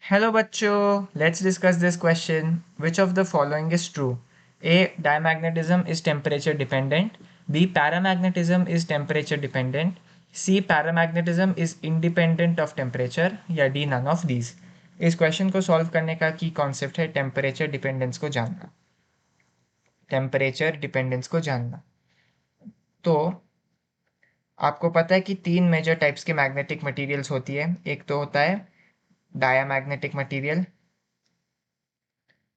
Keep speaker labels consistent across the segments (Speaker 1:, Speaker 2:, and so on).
Speaker 1: Hello बच्चों, let's discuss this question. Which of the following is true? A. Diamagnetism is temperature dependent. B. Paramagnetism is temperature dependent. C. Paramagnetism is independent of temperature. या D. None of these. इस question को solve करने का की concept है temperature dependence को जानना। Temperature dependence को जानना। तो आपको पता है कि तीन मेजर टाइप्स के मैग्नेटिक मटेरियल्स होती है। एक तो होता है डायामैग्नेटिक मटेरियल,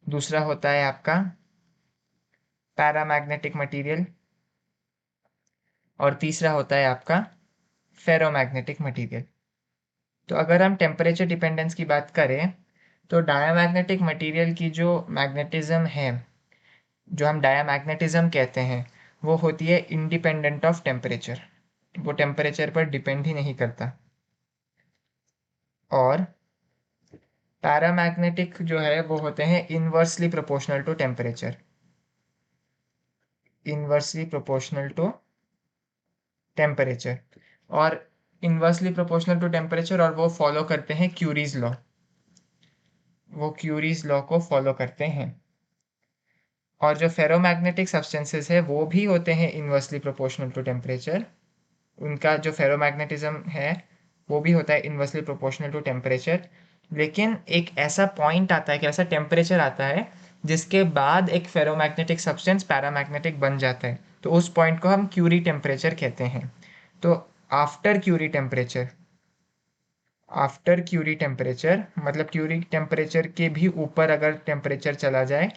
Speaker 1: दूसरा होता है आपका पैरामैग्नेटिक मटेरियल और तीसरा होता है आपका फेरोमैग्नेटिक मटेरियल। तो अगर हम टेम्परेचर डिपेंडेंस की बात करें तो डायामैग्नेटिक मटेरियल की जो मैग्नेटिज्म है, जो हम डायामैग्नेटिज्म कहते हैं, वो होती है इंडिपेंडेंट ऑफ टेम्परेचर। वो टेम्परेचर पर डिपेंड ही नहीं करता। और पैरामैग्नेटिक जो है वो होते हैं inversely proportional to temperature. Inversely proportional to temperature और इनवर्सली प्रोपोर्शनल टू टेम्परेचर, और वो फॉलो करते हैं क्यूरीज लॉ। वो क्यूरीज लॉ को फॉलो करते हैं। और जो फेरोमैग्नेटिक सब्सटेंसेस है वो भी होते हैं इनवर्सली प्रोपोर्शनल टू टेम्परेचर। उनका जो फेरोमैग्नेटिज्म है वो भी होता है इनवर्सली प्रोपोर्शनल टू टेम्परेचर। लेकिन एक ऐसा पॉइंट आता है कि ऐसा टेम्परेचर आता है जिसके बाद एक फेरोमैग्नेटिक सब्सटेंस पैरामैग्नेटिक बन जाता है। तो उस पॉइंट को हम क्यूरी टेम्परेचर कहते हैं। तो after Curie temperature, after Curie temperature मतलब क्यूरी टेम्परेचर के भी ऊपर अगर टेम्परेचर चला जाए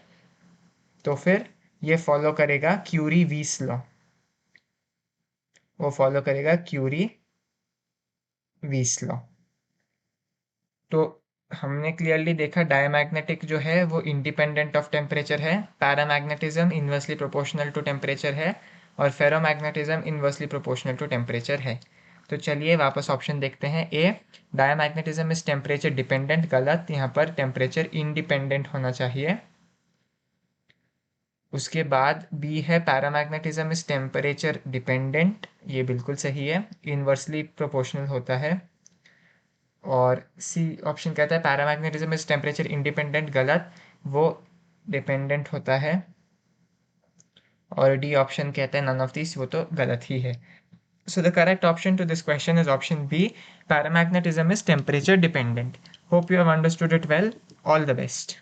Speaker 1: तो फिर ये फॉलो करेगा क्यूरी वीस लॉ। वो फॉलो करेगा क्यूरी वीस लॉ। तो हमने क्लियरली देखा डायमैग्नेटिक जो है वो इंडिपेंडेंट ऑफ टेम्परेचर है, paramagnetism inversely proportional to temperature है और ferromagnetism inversely proportional to temperature है। तो चलिए वापस ऑप्शन देखते हैं। A, diamagnetism is temperature dependent, गलत। यहाँ पर टेम्परेचर इंडिपेंडेंट होना चाहिए। उसके बाद बी है पैरामैग्नेटिज्म इज टेम्परेचर डिपेंडेंट, ये बिल्कुल सही है, इनवर्सली प्रोपोर्शनल होता है। और सी ऑप्शन कहता है पैरामैग्नेटिज्म इज टेम्परेचर इंडिपेंडेंट, गलत, वो डिपेंडेंट होता है। और डी ऑप्शन कहता है नन ऑफ दिस, वो तो गलत ही है। So the correct option to this question is option B, paramagnetism is temperature dependent. Hope you have understood it well. All the best.